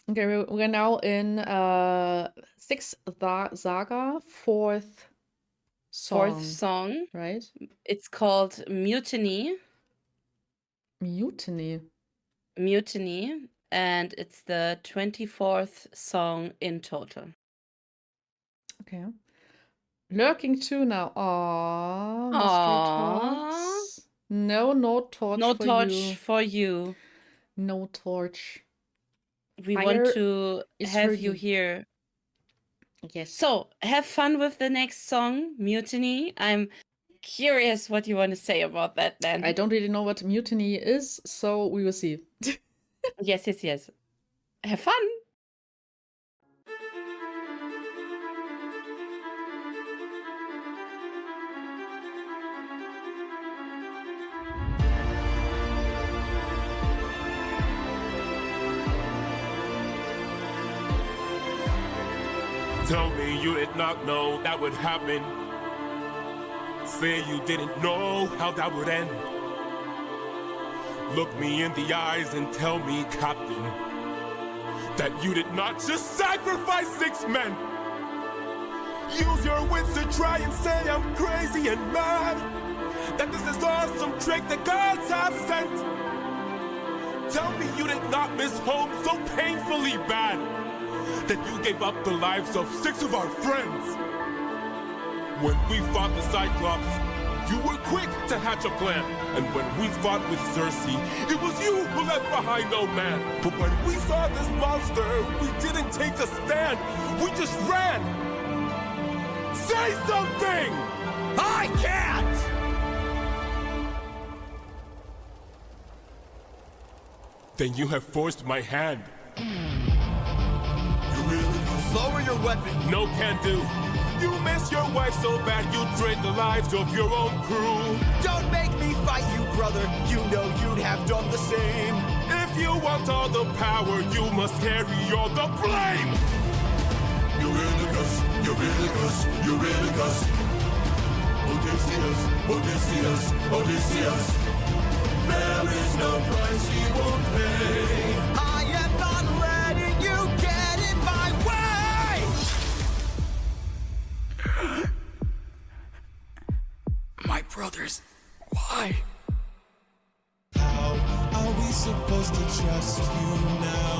Okay, we're now in 6th Saga, 4th song. Fourth song. Right? It's called Mutiny. Mutiny. Mutiny. And it's the 24th song in total. Okay. Lurking too now. Aww, mystery talks. No torch No for torch you. for you. No torch. We Fire want to is have for you here. Yes. So, have fun with the next song, Mutiny. I'm curious what you want to say about that then. I don't really know what mutiny is, so we will see. Yes. Have fun. Tell me you did not know that would happen. Say you didn't know how that would end. Look me in the eyes and tell me, Captain, that you did not just sacrifice 6 men. Use your wits to try and say I'm crazy and mad, that this is all some trick the gods have sent. Tell me you did not miss home so painfully bad, that you gave up the lives of 6 of our friends. When we fought the Cyclops, you were quick to hatch a plan. And when we fought with Cersei, it was you who left behind no man. But when we saw this monster, we didn't take a stand. We just ran. Say something! I can't! Then you have forced my hand. Lower your weapon. No can do. You miss your wife so bad you drained the lives of your own crew. Don't make me fight you, brother. You know you'd have done the same. If you want all the power, you must carry all the blame. Eurylicus, Eurylicus, Eurylicus. Odysseus, Odysseus, Odysseus. There is no price he won't pay. I am not letting you get in my way! My brothers, why? How are we supposed to trust you now?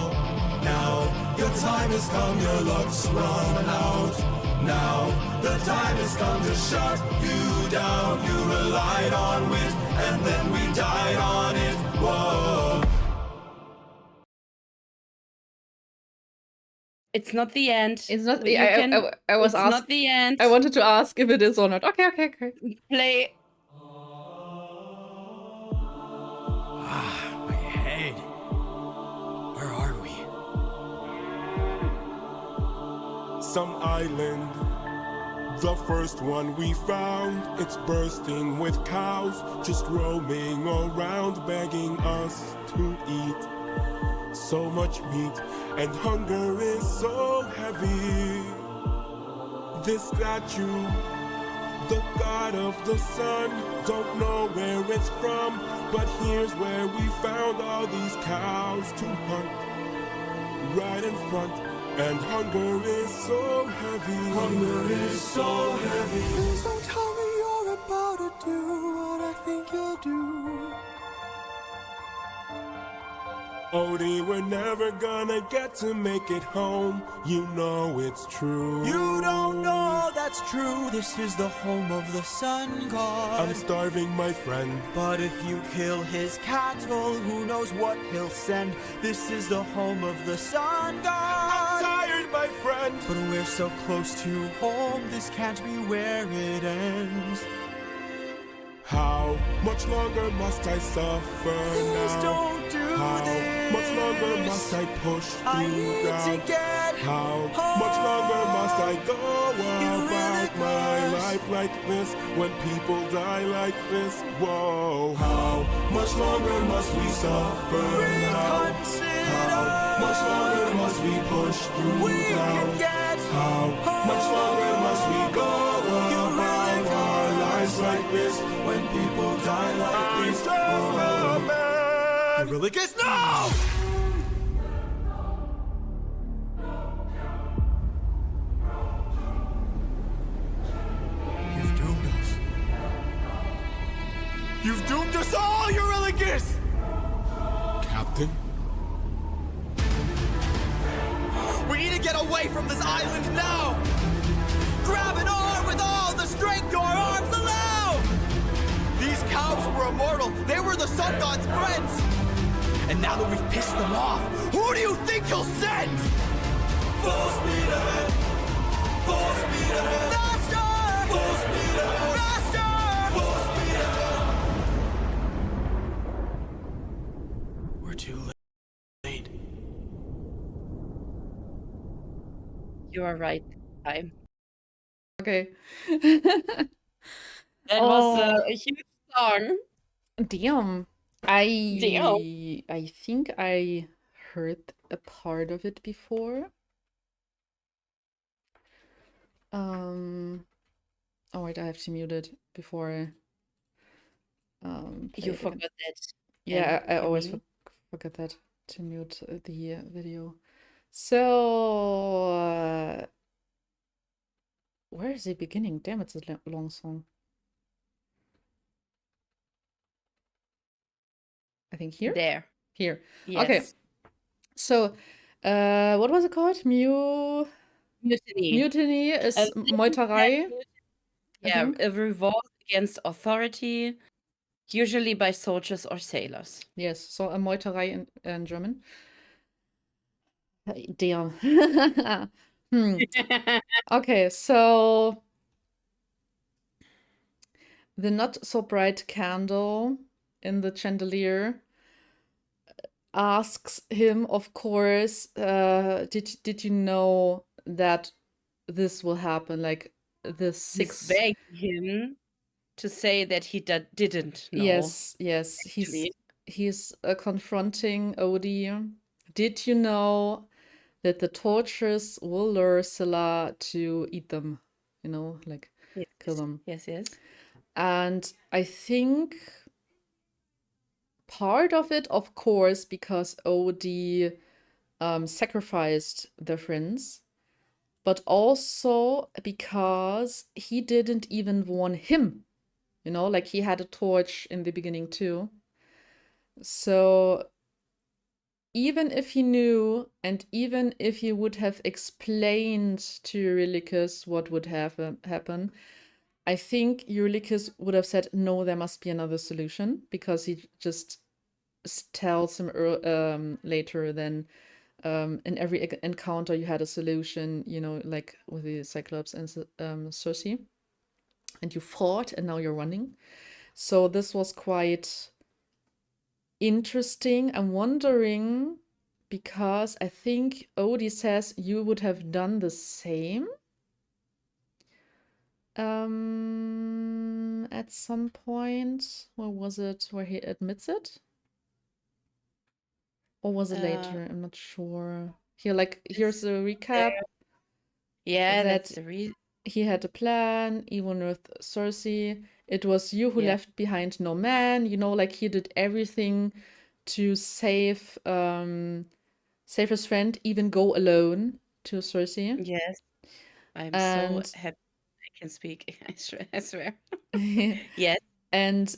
Now, your time has come, your luck's run out. Now, the time has come to shut you down. You relied on wit, and then we died on it. Whoa. It's not the end. It's not. You I was it's asked. not the end. I wanted to ask if it is or not. Okay. Play. My head. Where are we? Some island, the first one we found. It's bursting with cows, just roaming around, begging us to eat. So much meat, and hunger is so heavy. This statue, the god of the sun, don't know where it's from, but here's where we found all these cows to hunt. Right in front, and hunger is so heavy. Hunger is so heavy. Please don't tell me you're about to do what I think you'll do. Odie, we're never gonna get to make it home. You know it's true. You don't know that's true. This is the home of the sun god. I'm starving, my friend. But if you kill his cattle, who knows what he'll send. This is the home of the sun I'm god. tired, my friend. But we're so close to home, this can't be where it ends. How much longer must I suffer Please now? don't do How this. much longer must I push through I need doubt? to get How home. much longer must I go You about really my must. life like this, when people die like this? Whoa. How much longer must we suffer now? Reconsider. How much longer must we push through We can doubt? get How much longer must we go about our lives like this, when people die like this? Whoa. Eurylicus, no! You've doomed us all, Eurylochus! Captain? We need to get away from this island now! Grab an arm with all the strength your arms allow! These cows were immortal. They were the sun god's friends. And now that we've pissed them off, who do you think he'll send? Full speed ahead! Full speed ahead! Faster! Full speed ahead! Faster! Full speed ahead! We're too late. You are right. Time. Okay. That was Oh. a huge song. Damn. I think I heard a part of it before. Oh wait, I have to mute it before I play You it again. forgot that. Yeah, I you always mean? forget that to mute the video. So, where is the beginning? Damn, it's a long song. I think here? There. Here. Yes. Okay. So, what was it called? Mutiny. Mutiny is A Meuterei. I Yeah, think. a revolt against authority, usually by soldiers or sailors. Yes, so a Meuterei in German. Damn. Okay, so the not so bright candle in the chandelier asks him, of course, did you know that this will happen? Like the He's six. begging him to say that he didn't know. Yes, actually. he's confronting Odie. Did you know that the torches will lure Scylla to eat them? You know, like kill them. Yes, yes. And I think part of it, of course, because Odie sacrificed their friends, but also because he didn't even warn him. You know, like he had a torch in the beginning too. So even if he knew, and even if he would have explained to Eurylochus what would happen, I think Eurylochus would have said, no, there must be another solution, because he just tells him later then in every encounter you had a solution, you know, like with the Cyclops and Circe, and you fought and now you're running. So this was quite interesting. I'm wondering, because I think Odie says you would have done the same at some point. Where was it? Where he admits it? Or was it later? I'm not sure. Here, like, here's a recap. Yeah, that that's the reason. he had a plan, even with Circe. It was you who Yeah. left behind no man. You know, like he did everything to save his friend, even go alone to Circe. Yes. I'm And- so happy I can speak. I swear. Yes. And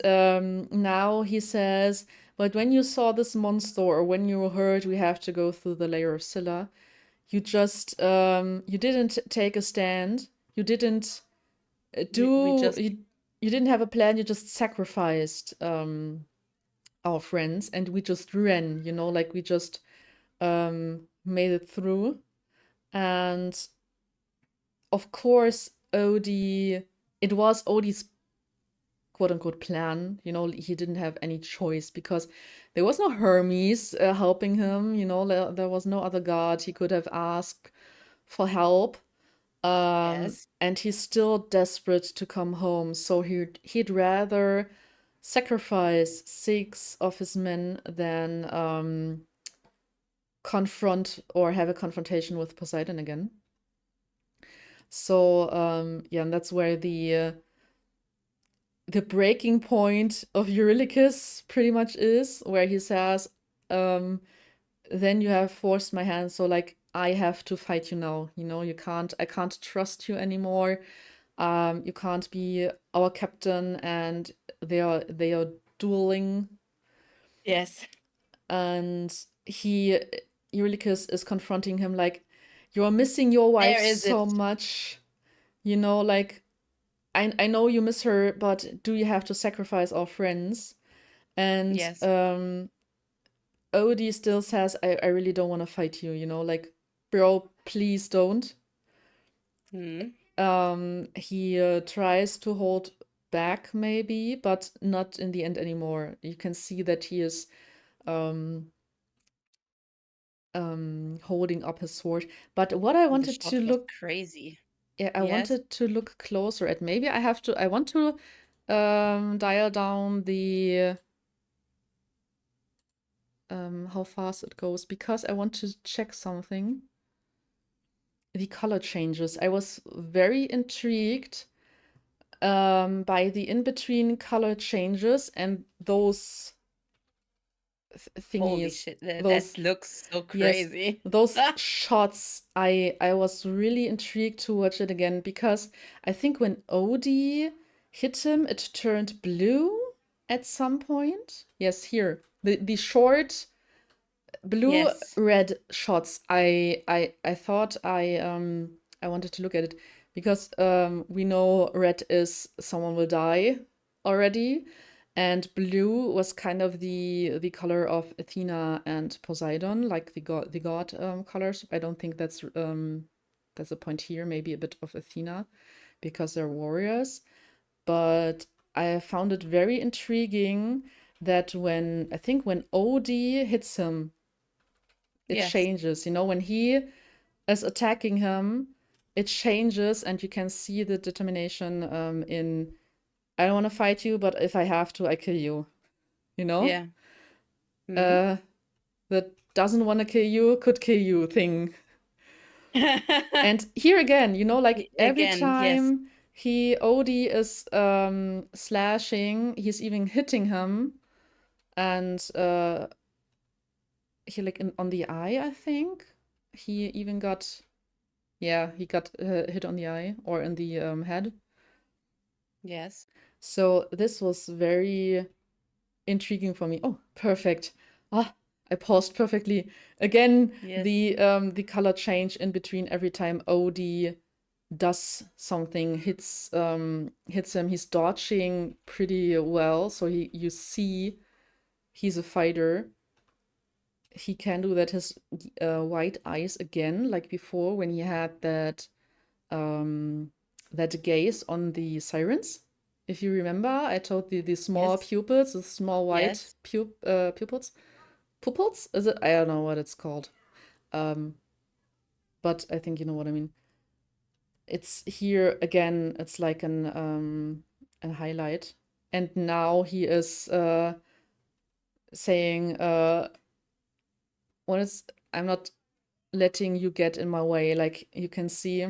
now he says, but when you saw this monster, or when you heard we have to go through the layer of Scylla, you just you didn't take a stand. You didn't you didn't have a plan. You just sacrificed our friends, and we just ran. You know, like we just made it through. And of course, it was Odie's quote-unquote plan. You know, he didn't have any choice, because there was no Hermes helping him. You know, there was no other god he could have asked for help. Yes. And he's still desperate to come home, so he'd rather sacrifice 6 of his men than confront or have a confrontation with Poseidon again. So yeah, and that's where the breaking point of Eurylochus pretty much is, where he says, then you have forced my hand, so like I have to fight you now. You know, I can't trust you anymore. You can't be our captain, and they are dueling, Yes. and Eurylochus is confronting him like, you are missing your wife There is so it. much, like, I know you miss her, but do you have to sacrifice our friends? And Yes. Odie still says, I really don't want to fight you, like, bro, please don't. Hmm. He tries to hold back maybe, but not in the end anymore. You can see that he is holding up his sword. But what I The wanted shot to was look, crazy. yeah, I Yes. wanted to look closer at. Maybe I want to dial down the how fast it goes, because I want to check something. The color changes. I was very intrigued by the in-between color changes and those Holy thingies. shit, that Those, looks so yes, crazy. those shots. I was really intrigued to watch it again, because I think when Odie hit him, it turned blue at some point. Yes, here. The short blue Yes. red shots. I thought I wanted to look at it, because we know red is someone will die already, and blue was kind of the color of Athena and Poseidon, like the god colors. I don't think that's a point here. Maybe a bit of Athena, because they're warriors. But I found it very intriguing that when Odie hits him, it Yes. changes. When he is attacking him, it changes, and you can see the determination in, I don't want to fight you, but if I have to, I kill you. Yeah. Mhm. That doesn't want to kill you could kill you thing. And here again, like every Again, yes. time Odie is slashing, he's even hitting him, and he like on the eye, I think. He even got, yeah, he got hit on the eye or in the head. Yes. So this was very intriguing for me. Oh, perfect. Ah, I paused perfectly. Again, Yes. the color change in between every time Odie does something, hits him. He's dodging pretty well, so you see he's a fighter. He can do that. His white eyes again, like before when he had that gaze on the sirens. If you remember, I told the small Yes. pupils, the small white Yes. pupils. Pupils? Is it? I don't know what it's called. But I think you know what I mean. It's here again, it's like a highlight. And now he is saying, I'm not letting you get in my way. Like you can see,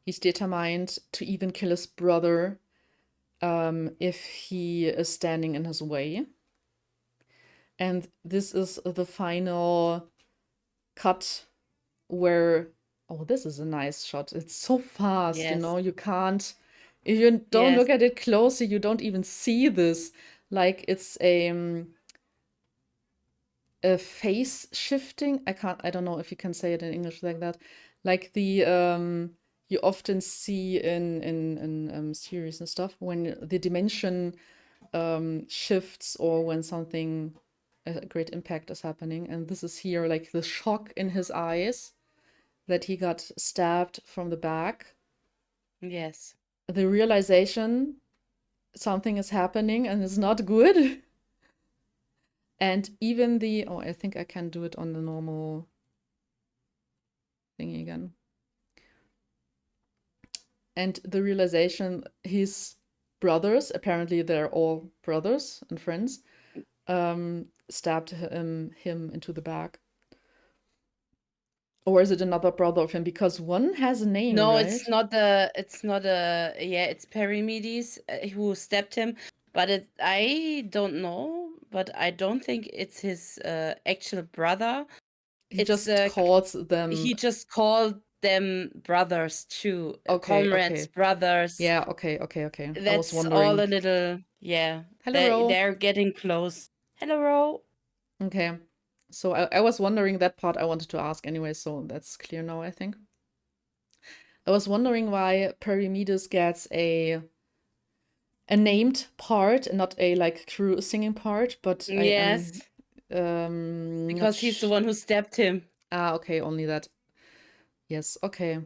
he's determined to even kill his brother if he is standing in his way. And this is the final cut where, oh, this is a nice shot. It's so fast, Yes. you can't, if you don't Yes. look at it closely, you don't even see this. Like it's a face shifting. I don't know if you can say it in English like that. Like the you often see in series and stuff when the dimension shifts, or when something, a great impact is happening. And this is here, like the shock in his eyes that he got stabbed from the back. Yes. The realization something is happening and it's not good. And even I think I can do it on the normal thingy again. And the realization his brothers, apparently they're all brothers and friends, stabbed him into the back. Or is it another brother of him? Because one has a name, No, right? it's not it's Perimedes who stabbed him, but I don't know, but I don't think it's his actual brother. He It's just calls them. he just called them brothers too. Okay, Comrades, okay. brothers. Yeah, okay. I was That's all wondering. a little, yeah. Hello, Ro. They're getting close. Hello, Ro. Okay. So I was wondering that part I wanted to ask anyway, so that's clear now, I think. I was wondering why Perimedes gets a named part and not a like crew singing part, but Yes, not because he's the one who stabbed him. okay, only that. Yes, okay.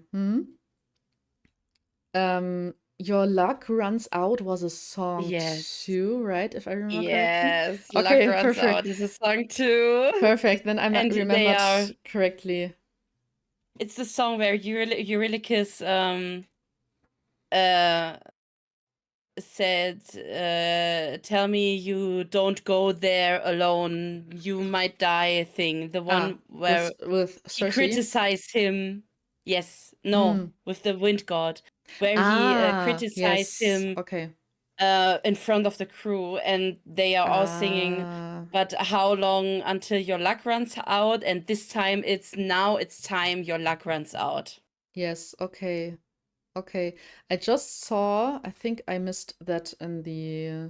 Your luck runs out was a song Yes. too, right? If I remember correctly. Yes, Luck Okay, Runs perfect. Out is a song too. Perfect. Then I And they remembered are- correctly. It's the song where Eurylochus said, tell me you don't go there alone, you might die thing. The one where with he Cersei. criticized him. Yes, no, with the wind god, where he criticized yes. him Okay. in front of the crew, and they are all singing, but how long until your luck runs out? And this time it's time your luck runs out. Yes, okay. Okay. I just saw, I think I missed that in the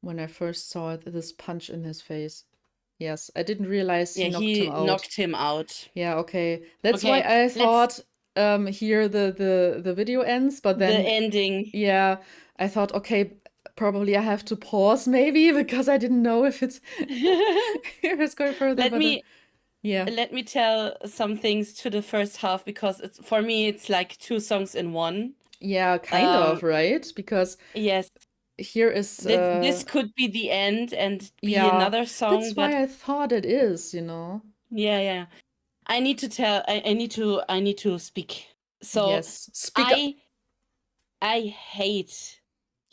when I first saw it, this punch in his face. Yes, I didn't realize he knocked him out. Yeah, okay. That's why I thought here the video ends, but then the ending. Yeah, I thought, okay, probably I have to pause maybe because I didn't know if it's if it's going further. Let but me yeah. Let me tell some things to the first half, because it's for me it's like two songs in one. Yeah, kind of, right? Because yes, here is this could be the end and be yeah, another song. that's but why I thought it is, you know. yeah. I need to tell. I need to speak. So yes, speak up. I hate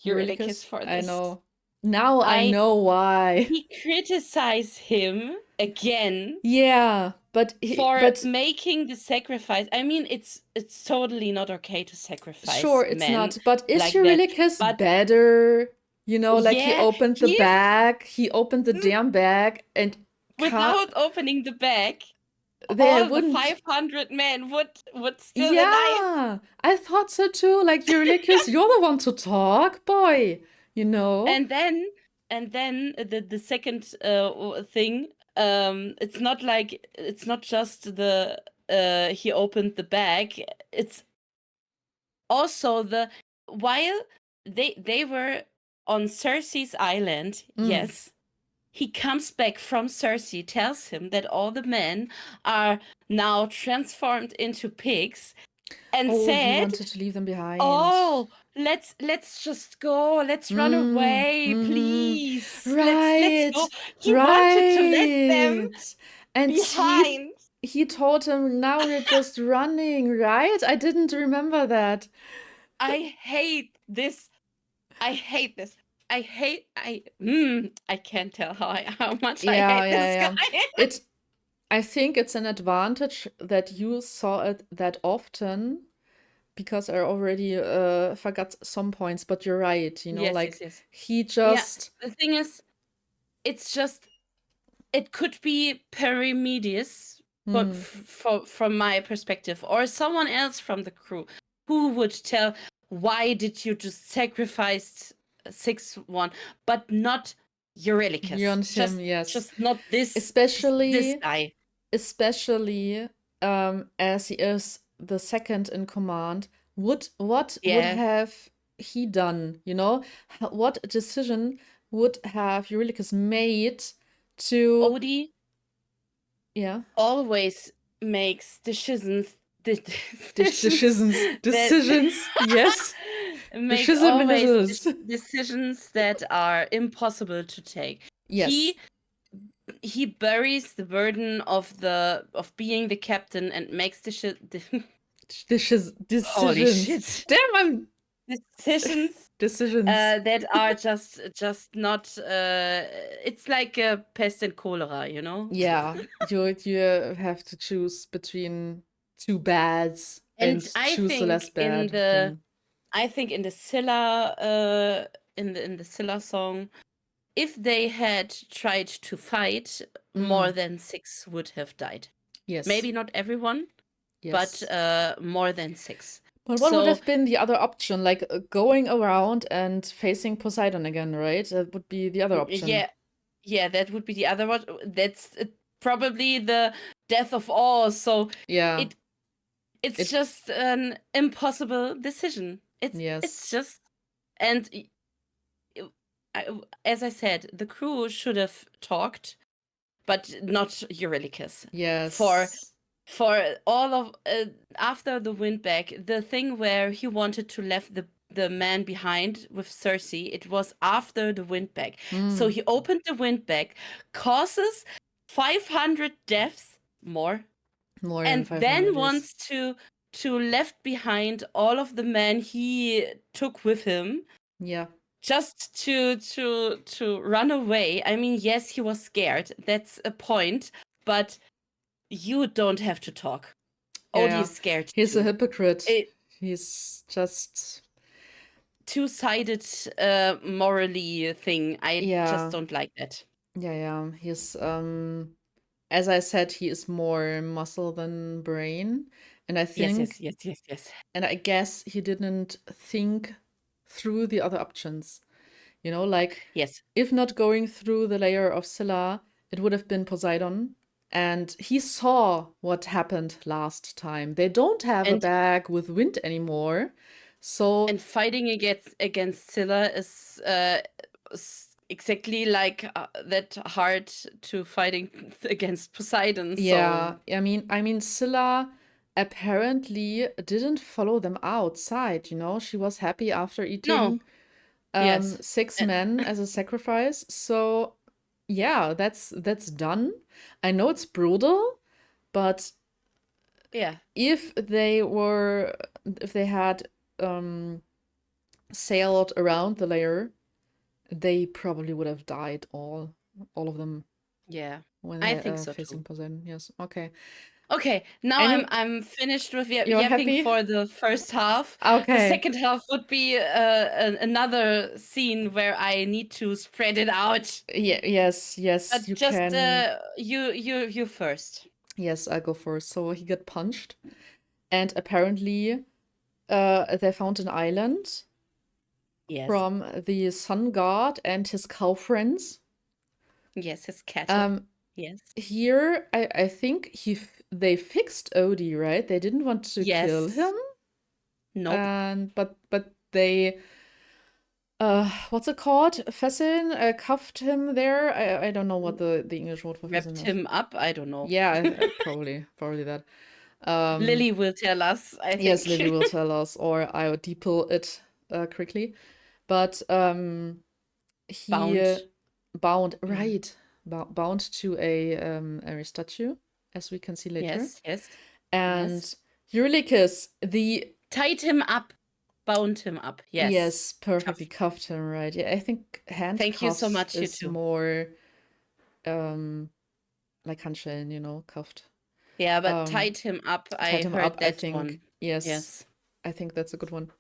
Eurylochus for this. I know. Now I know why. He criticized him again. Yeah, but making the sacrifice. I mean, it's totally not okay to sacrifice. Sure, it's men not. But is like Eurylochus better? You know, like he Yeah, opened the bag, he opened the damn bag, and without opening the bag, they all wouldn't. the 500 men would still alive. Yeah, I thought so too. Like Eurylochus, you're the one to talk, boy. You know. And then the second thing, it's not just the he opened the bag. It's also while they were on Cersei's island. Yes, he comes back from Cersei, tells him that all the men are now transformed into pigs, and said he wanted to leave them behind. Oh, let's just go. Let's run away, please. Right. Let's go. He wanted to let them and behind. He told him, now we're just running, right? I didn't remember that. I hate this. I can't tell how much I hate this guy. I think it's an advantage that you saw it that often, because I already forgot some points, but you're right, you know, yes. He just... Yeah, the thing is, it could be Perimedes, but from my perspective, or someone else from the crew who would tell, why did you just sacrifice 6-1, but not Eurylochus? Just not this, this guy. Especially as he is the second in command. What would have he done? You know, what decision would have Eurylochus made to? Odie, always makes decisions. Decisions. Yes. Makes always decisions that are impossible to take. Yes. He buries the burden of being the captain and makes decisions. Holy shit! Damn, decisions that are just not. It's like a pest and cholera, you know. Yeah, you have to choose between two bads and choose the less bad. I think in the Scylla, in the Scylla song, if they had tried to fight, more than 6 would have died. Yes. Maybe not everyone, but Yes. more than 6. But what would So have been the other option? Like going around and facing Poseidon again, right? That would be the other option. yeah, that would be the other one. That's probably the death of all. So Yeah. it's It- just an impossible decision. It's Yes. just, and as I said, the crew should have talked, but not Eurylochus. Yes. For all of after the windbag, the thing where he wanted to left the man behind with Cersei, it was after the windbag. So he opened the windbag, causes 500 deaths more More than and 500, then yes. wants to left behind all of the men he took with him Yeah. just to run away. I mean, yes, he was scared. That's a point, but you don't have to talk. Odie Yeah. is scared He's too. a hypocrite. It- He's just Two-sided morally thing. I Yeah. just don't like that. Yeah. He's as I said, he is more muscle than brain. And I think Yes. and I guess he didn't think through the other options. You know, like Yes. if not going through the layer of Scylla, it would have been Poseidon. And he saw what happened last time. They don't have a And- bag with wind anymore. So And fighting against Scylla is exactly like that hard to fighting against Poseidon. yeah, So I mean Scylla apparently didn't follow them outside, you know. She was happy after eating yes. 6 men as a sacrifice. So yeah, that's done. I know it's brutal, but Yeah. if they had sailed around the layer, they probably would have died all of them Yeah. when I they think so facing too. Poseidon. Yes. Okay. Okay, now Any- I'm finished with You're yapping happy? for the first half. The Okay. second half would be another scene where I need to spread it out. Yes, But you just can. you first. Yes, I'll go first. So he got punched, and apparently, they found an island Yes. from the sun god and his cow friends. Yes, his cattle. Yes. Here, I think they fixed Odie, right? They didn't want to kill Yes. him, Nope. and but they what's it called? Fesseln, cuffed him there. I don't know what the English word for fesseln Wrapped is. him up. I don't know. Yeah, probably that. Lily will tell us, I think. Yes, Lily will tell us, or I'll deeple it quickly. But he bound right, bound to a statue, as we can see later. Yes. And Eurylochus, the tied him up, bound him up. Yes. perfectly cuffed him, right? Yeah, I think handcuffs Thank you so much, you is two. more like Handschellen, you know, cuffed. Yeah, but tied him up. I heard that I think. one. Yes. I think that's a good one.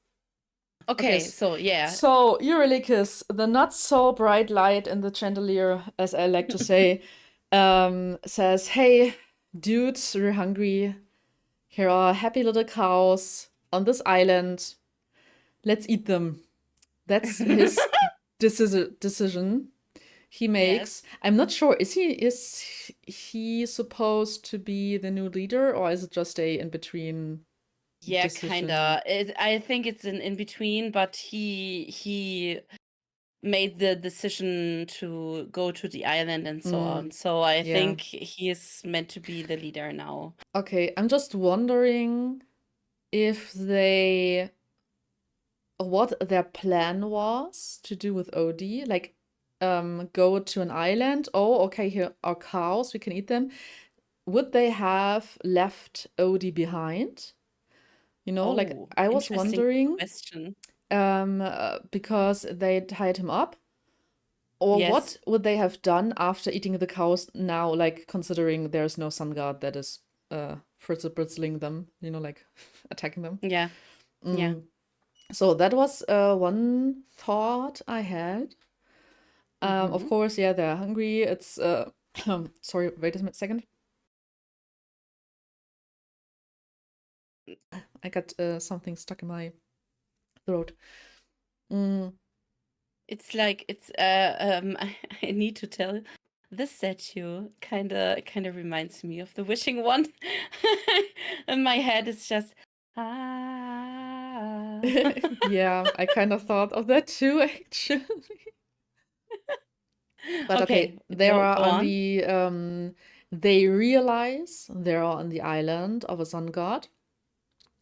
Okay, so yeah. So Eurylochus, the not so bright light in the chandelier, as I like to say, says, "Hey, dudes, we're hungry. Here are happy little cows on this island. Let's eat them." That's his decision he makes. Yes. I'm not sure. Is he supposed to be the new leader, or is it just a in between? Yeah, decision? kinda. I think it's an in between, but he made the decision to go to the island and so on. So I think he is meant to be the leader now. Okay, I'm just wondering if what their plan was to do with Odie. Like, go to an island. Oh, okay, here are cows. We can eat them. Would they have left Odie behind? You know, like I was wondering. Question. Because they tied him up. Or what would they have done after eating the cows now, like considering there's no sun god that is fritzling them, you know, like attacking them? Yeah. Yeah. So that was one thought I had. Of course, yeah, they're hungry. It's sorry, wait a second. I got something stuck in my throat. Mm. It's like I need to tell this statue kind of reminds me of the wishing wand. In my head it's just Yeah, I kind of thought of that too, actually. But okay, Okay, they go are on on. the they realize they're on the island of a sun god,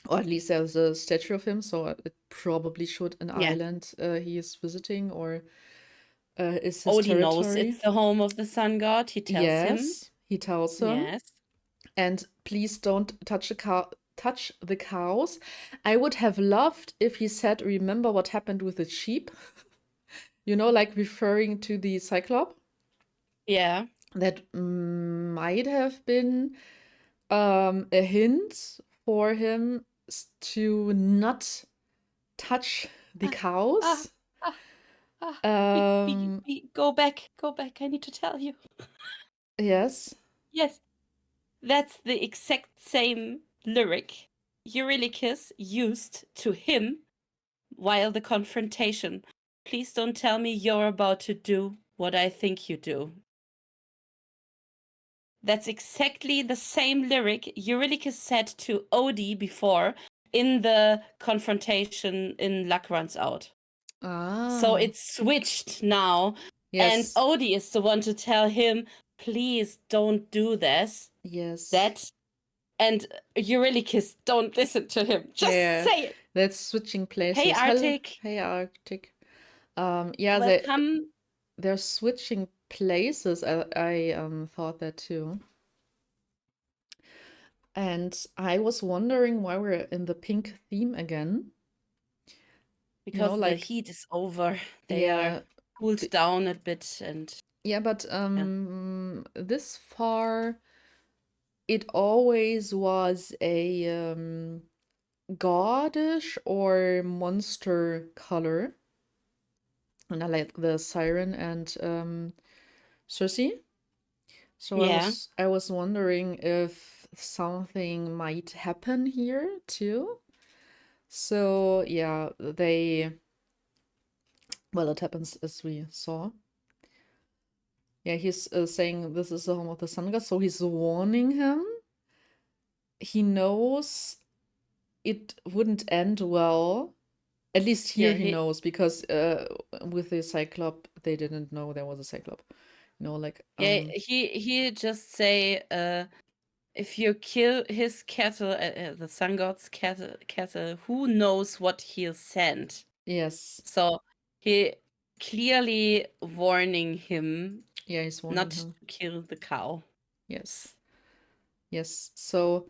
or at least there's a statue of him, so it probably should an Yeah. island he is visiting or is his Odie knows territory. it's the home of the sun god. He tells him. Yes, he tells him. Yes. And please don't touch the cows. I would have loved if he said, remember what happened with the sheep? You know, like referring to the Cyclop. Yeah. That might have been a hint for him to not touch the cows. Go back. Go back. I need to tell you. Yes. Yes. That's the exact same lyric Eurylochus used to him while the confrontation. Please don't tell me you're about to do what I think you do. That's exactly the same lyric Eurylochus said to Odie before in the confrontation in Luck Runs Out. So it's switched now. And Yes. Odie is the one to tell him, please don't do this. Yes. That. And Eurylochus, don't listen to him. Just say it. That's switching places. Hey, Arctic. Hey, Arctic. Yeah, Welcome. they're switching places. I thought that too. And I was wondering why we're in the pink theme again. Because You know, the like, heat is over. They are cooled down a bit and yeah, but this far it always was a goddish or monster color. And I like the siren and Cersei. So yeah. I was wondering if something might happen here too. So yeah, well, it happens as we saw. Yeah, he's saying this is the home of the sun god, so he's warning him. He knows it wouldn't end well. At least here he knows, because with the Cyclop, they didn't know there was a Cyclop. You know, like yeah, he just say if you kill his cattle, the sun god's cattle, who knows what he'll send? Yes. So he clearly warning him. Yeah, he's warning not him. to kill the cow. Yes. Yes. So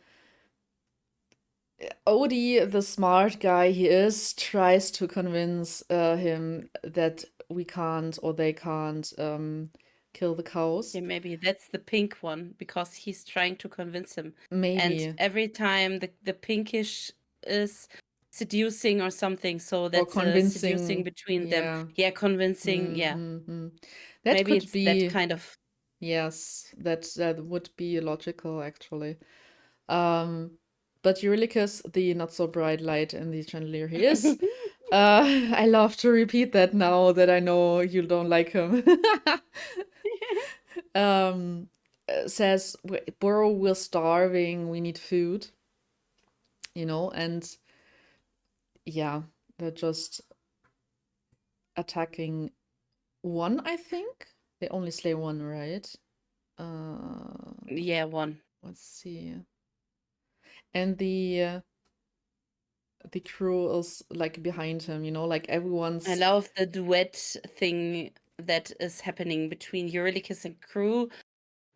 Odie, the smart guy he is, tries to convince him that we can't, or they can't kill the cows. Yeah, maybe that's the pink one, because he's trying to convince him. Maybe. And every time the pinkish is seducing or something, so that's seducing between them. Yeah, convincing. Yeah. That maybe could it's be that kind of. Yes, that would be logical actually. But Eurylochus, the not so bright light in the chandelier he is. I love to repeat that now that I know you don't like him. Says, Borough, we're starving, we need food. You know, and yeah, they're just attacking one, I think. They only slay one, right? Yeah, one. Let's see. And the crew is like behind him, you know, like everyone's. I love the duet thing that is happening between Eurylochus and crew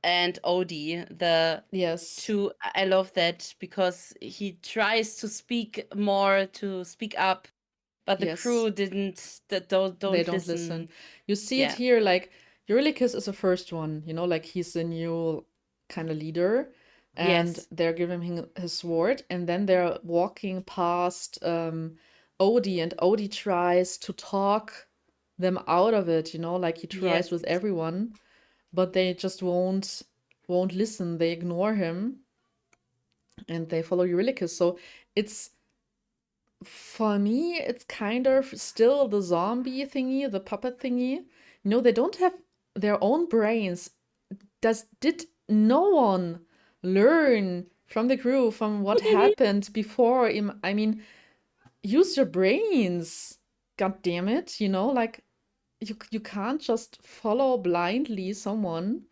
and Odie. Two. I love that because he tries to speak more, to speak up, but the crew didn't. They don't listen. You see it here, like Eurylochus is the first one, you know, like he's the new kind of leader. And they're giving him his sword, and then they're walking past Odie, and Odie tries to talk them out of it, you know, like he tries with everyone, but they just won't listen. They ignore him. and they follow Eurylochus. So it's, for me, it's kind of still the zombie thingy, the puppet thingy. They don't have their own brains. Did no one learn from the crew, from what happened before? I mean, use your brains. God damn it, like you can't just follow blindly someone.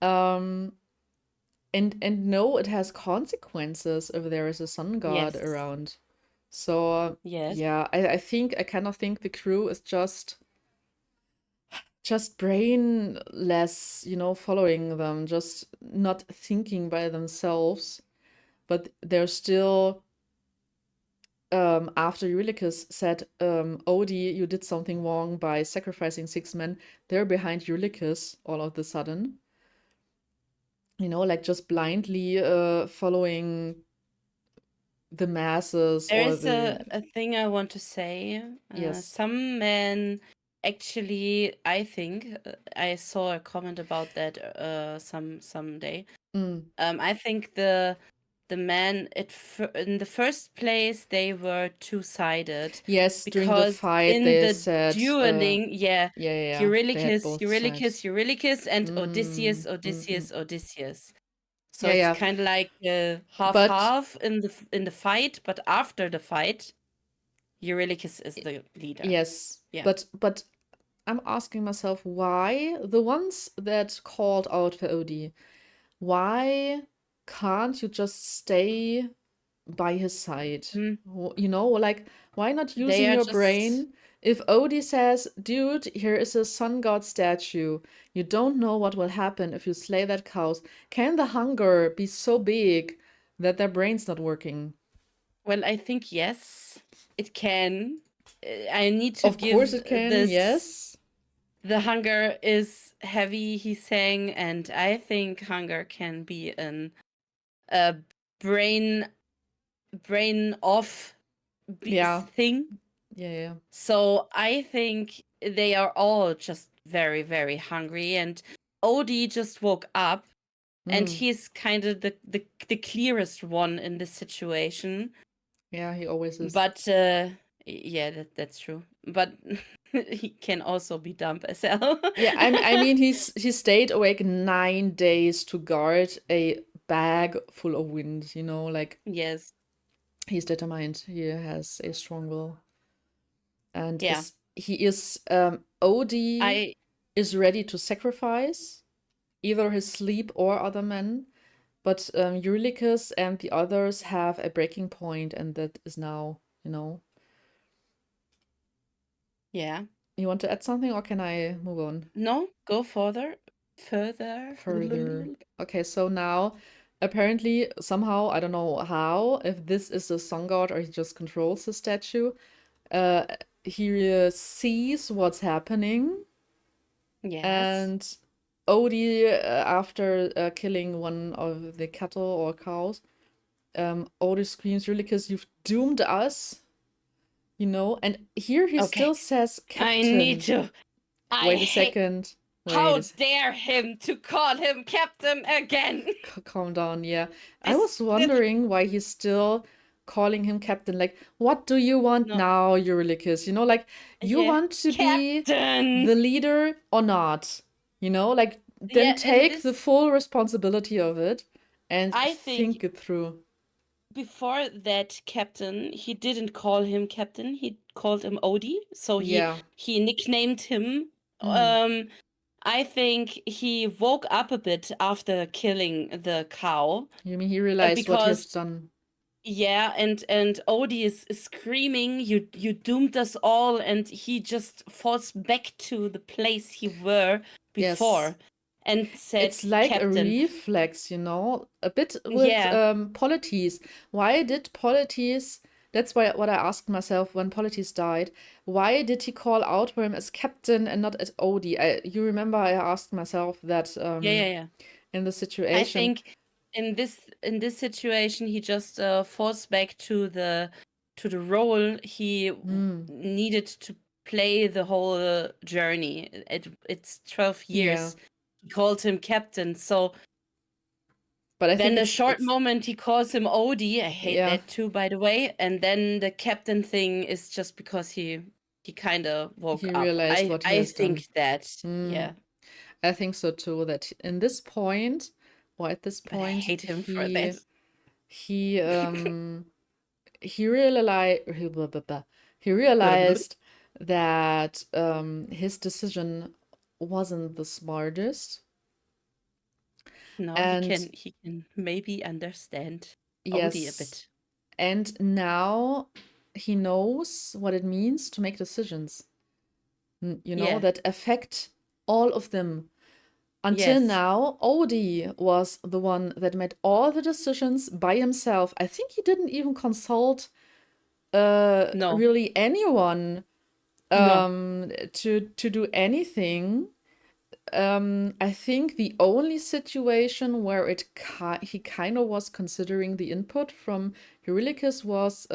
And no, it has consequences if there is a sun god Yes. around. So Yes. yeah, I kind of think the crew is just brainless, following them, just not thinking by themselves. But they're still, after Eurylochus said, Odie, you did something wrong by sacrificing 6 men, they're behind Eurylochus all of a sudden. Like just blindly following the masses There or is a thing I want to say. yes. Some men actually, I think, I saw a comment about that someday. I think the men in the first place they were two-sided. Yes, during the Because fight in they the said, dueling, yeah, they had Eurylochus, both Eurylochus, sides. Eurylochus, and Odysseus, Mm, mm, Odysseus, Odysseus. So Yeah, it's yeah. kind of like But half in the fight, but after the fight, Eurylochus is the leader. yes, Yeah. but I'm asking myself, why the ones that called out for Odie, why can't you just stay by his side? Like, why not They using are your just brain? If Odie says, dude, here is a sun god statue, you don't know what will happen if you slay that cows. Can the hunger be so big that their brain's not working? well, I think yes, it can. I need to Of give course it can, this. yes. The hunger is heavy, he's saying, and I think hunger can be a brain off Yeah. thing. Yeah. So I think they are all just very, very hungry. And Odie just woke up, and he's kind of the clearest one in this situation. Yeah, he always is. But yeah, that's true. But he can also be dumb as hell. Yeah, I mean, he stayed awake 9 days to guard a bag full of wind, like Yes. he's determined. He has a strong will. And Yeah. Odie is ready to sacrifice either his sleep or other men, but Eurylochus and the others have a breaking point, and that is now, Yeah. You want to add something, or can I move on? No, go further. Okay, so now apparently somehow, I don't know how, if this is a sun god or he just controls the statue, he sees what's happening. Yes. And Odie, after killing one of the cattle or cows, Odie screams, Eurylochus, you've doomed us. And here he still says captain. I need to. Wait a second. How dare him to call him captain again? Calm down, yeah. I was wondering why he's still calling him captain. Like, what do you want now, Eurylochus? Like, you want to be the leader or not? Like, then take the full responsibility of it and think it through. Before that captain, he didn't call him captain. He called him Odie. So he nicknamed him. I think he woke up a bit after killing the cow. You mean he realized what he has done? Yeah, and Odie is screaming, you doomed us all, and he just falls back to the place he were before. Yes. And said, it's like captain. A reflex, a bit with Polites. Why did Polites, that's what I asked myself when Polites died, why did he call out for him as captain and not as Odie? You remember I asked myself that in the situation. I think in this situation he just falls back to the role he needed to play the whole journey. It's 12 years. He called him captain, so But I Then think a short moment he calls him Odie. I hate Yeah. that too, by the way. And then the captain thing is just because he kind of woke He up. realized what he I has done. think that, yeah. I think so too, that in this point, or at this But I point, hate him for that. he he realized that his decision wasn't the smartest. No, And he can maybe understand Odie a yes, bit. and now he knows what it means to make decisions, you know, Yeah. that affect all of them. Until Yes. now, Odie was the one that made all the decisions by himself. I think he didn't even consult No. really anyone No. to do anything. I think the only situation where he kind of was considering the input from Eurylochus was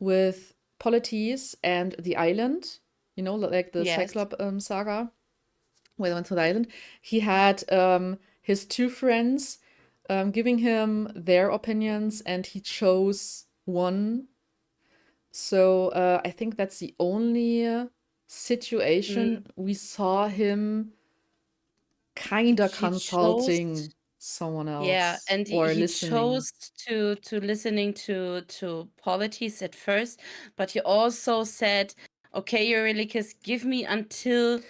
with Polites and the island, you know, like the Yes. Cyclop saga, where they went to the island. He had his two friends giving him their opinions, and he chose one. So I think that's the only situation we saw him kind of He consulting chose, someone else, yeah, and or he listening. chose to listening to Polites at first, but he also said, "Okay, Eurylochus, give me until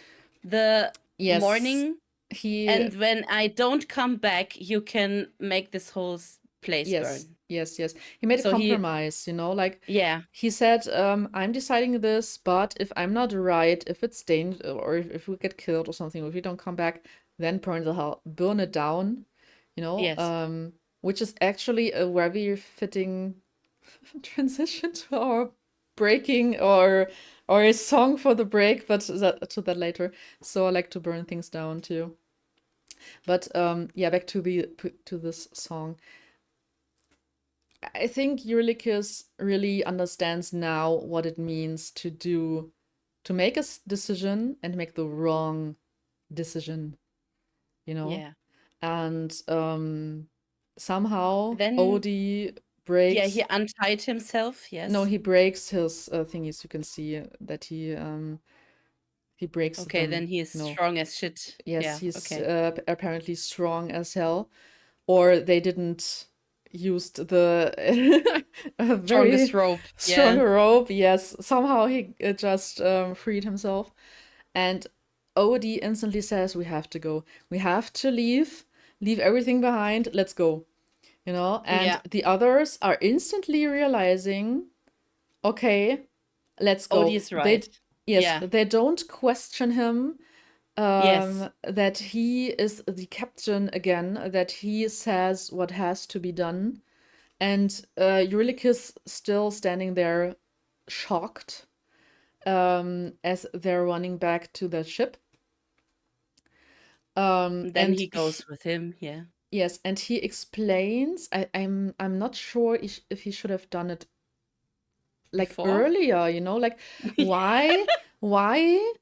the Yes, morning, he and when I don't come back, you can make this whole place burn." yes. He made a So he, compromise, you know, like yeah, he said, I'm deciding this, but if I'm not right, if it's dangerous, or if we get killed or something, or if we don't come back, then burn it down, you know, yes, which is actually a very fitting transition to our breaking or a song for the break, but to that later. So I like to burn things down too. But yeah, back to this song. I think Eurylochus really understands now what it means to make a decision and make the wrong decision, you know? yeah. And somehow Then, Odie breaks. yeah, he untied himself. Yes. No, he breaks his thingies. You can see that he breaks Okay, them. then he is No. strong as shit. Yes, Yeah, he's okay. apparently strong as hell, or they didn't used the a very Strongest rope. strong Yeah. rope. Yes, somehow he just freed himself, and Odie instantly says, "We have to go. We have to leave everything behind. Let's go." You know, and Yeah. the others are instantly realizing, okay, let's go. Odie is right. Yeah. They don't question him Yes. that he is the captain again, that he says what has to be done. And Eurylochus still standing there shocked as they're running back to the ship. Then and he goes with him. Yeah. yes, and he explains, I'm not sure if he should have done it like Before? earlier, you know, like why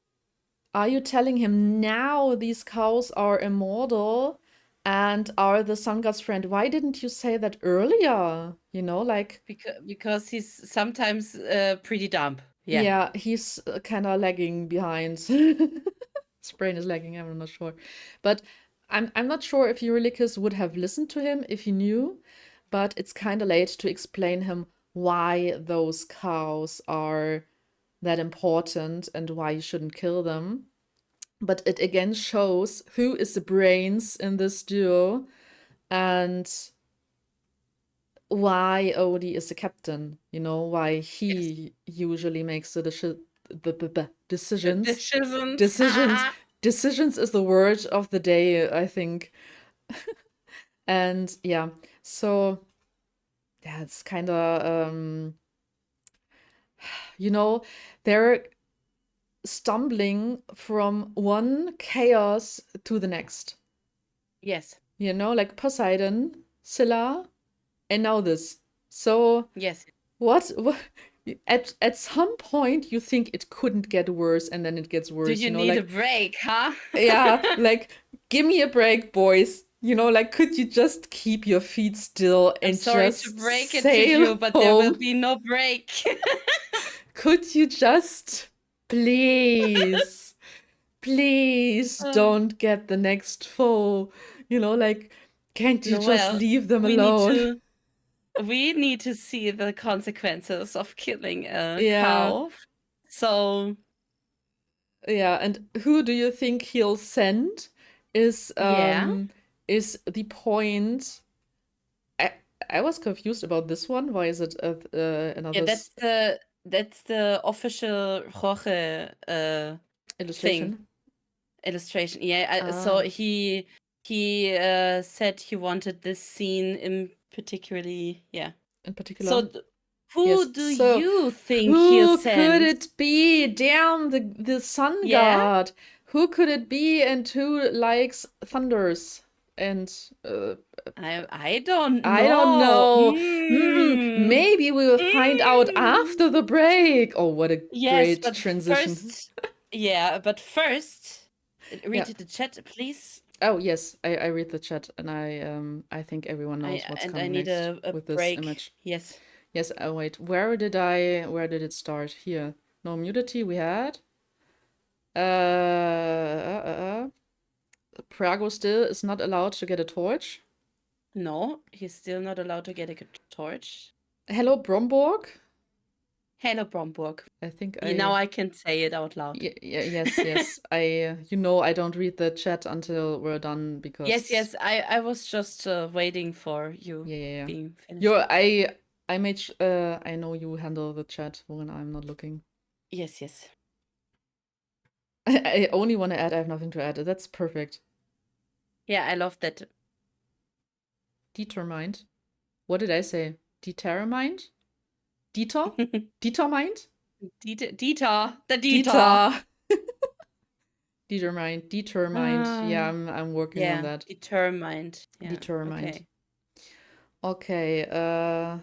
are you telling him now these cows are immortal and are the sun god's friend? Why didn't you say that earlier? You know, like Because he's sometimes pretty dumb. Yeah. yeah, he's kind of lagging behind. His brain is lagging. I'm not sure, but I'm not sure if Eurylochus would have listened to him if he knew. But it's kind of late to explain him why those cows are that important and why you shouldn't kill them. But it again shows who is the brains in this duo and why Odie is the captain, you know, why he usually makes the decisions. Decisions is the word of the day, I think. And yeah, so yeah, it's kind of you know, they're stumbling from one chaos to the next. Yes. You know, like Poseidon, Scylla, and now this. So Yes. what at some point you think it couldn't get worse, and then it gets worse. Do you know, need like a break, huh? yeah, like give me a break, boys. You know, like, could you just keep your feet still I'm and sorry to just break it to sail you, but there will home? be no break. Could you just please, please Uh, don't get the next foe? You know, like, can't you just Noelle, leave them we need alone? to see the consequences of killing a Yeah, cow. So yeah. And who do you think he'll send? Is yeah, is the point? I I was confused about this one. Why is it yeah, another that's the official Jorge thing. illustration? Illustration. Yeah, so Ah, he said he wanted this scene in particularly, yeah. in So particular. Yes. who do So, you think he'll who could send? it be? Damn, the sun Yeah, god. Who could it be, and who likes thunders? And I don't I don't know. know. Maybe we will find out Mm. after the break. Oh, what a Yes, great but transition. first, yeah, but first, read Yeah. the chat, please. Oh yes, I read the chat, and I think everyone knows what's I coming need next a with this break. image. Yes. Yes. Oh wait, where did it start? Here. No Mutiny we had. Prago still is not allowed to get a torch. No, he's still not allowed to get a torch. Hello Bromborg. Hello, Bromborg. I think Now I can say it out loud. yes. I you know I don't read the chat until we're done because Yes. I was just waiting for you yeah. being finished. I know you handle the chat when I'm not looking. Yes. I only want to add. I have nothing to add. That's perfect. Yeah, I love that. Determined. What did I say? Determined? Dieter? Determined? Dieter. The Dieter. Dieter. Determined. Yeah, Ah, I'm working on that. Determined. Yeah. Determined. Okay. Okay. Yeah,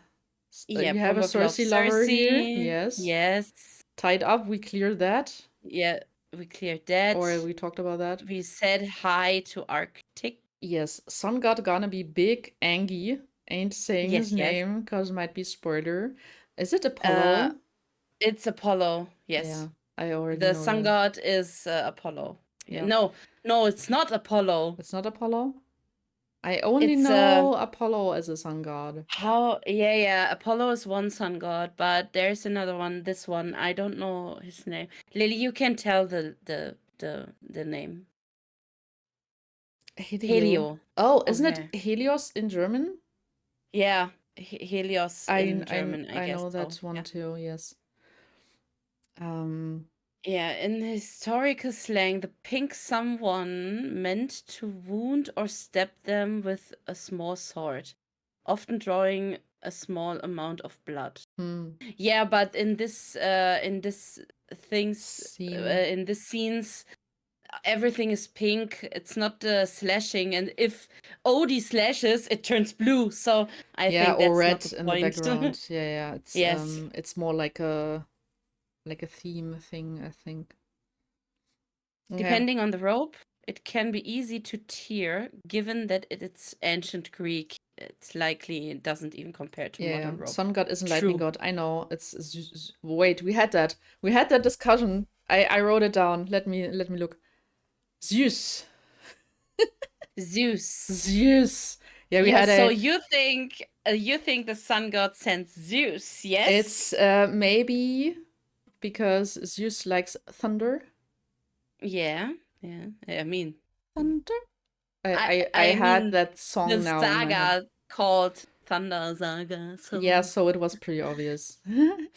You have a Bromborg loves Cersei lover here. Cersei. Yes. Yes. Tied up. We cleared that. Yeah, we cleared that. Or we talked about that. We said hi to Arctic. Yes. Sun God gonna be big Angie. Ain't saying his Yes. name because might be spoiler. Is it Apollo? It's Apollo. Yes. Yeah, I already The know sun that. god is Apollo. Yeah. No, it's not Apollo. It's not Apollo? I only It's know Apollo as a sun god. how? Yeah. Apollo is one sun god, but there's another one. This one, I don't know his name. Lily, you can tell the name. Helio. Oh, isn't Okay. it Helios in German? Yeah, Helios in German. I guess know that so. one Yeah. too. Yes. Yeah, in historical slang, the pink someone meant to wound or stab them with a small sword, often drawing a small amount of blood. Yeah, but in this scenes, everything is pink. It's not slashing, and if Odie slashes, it turns blue. So I think that's or red not the in point. the background. Yeah. It's Yes. it's more like a theme thing, I think. Okay. Depending on the rope, it can be easy to tear, given that it's ancient Greek. It's likely it doesn't even compare to modern rope. Sun god isn't True. lightning god. I know. Wait, we had that. We had that discussion. I wrote it down. Let me look. Zeus. Zeus. Yeah, we had So you think the sun god sends Zeus? Yes. It's maybe because Zeus likes thunder. Yeah. I mean, thunder. I had mean, that song the now in my head. saga called Thunder Saga. So Yeah, so it was pretty obvious.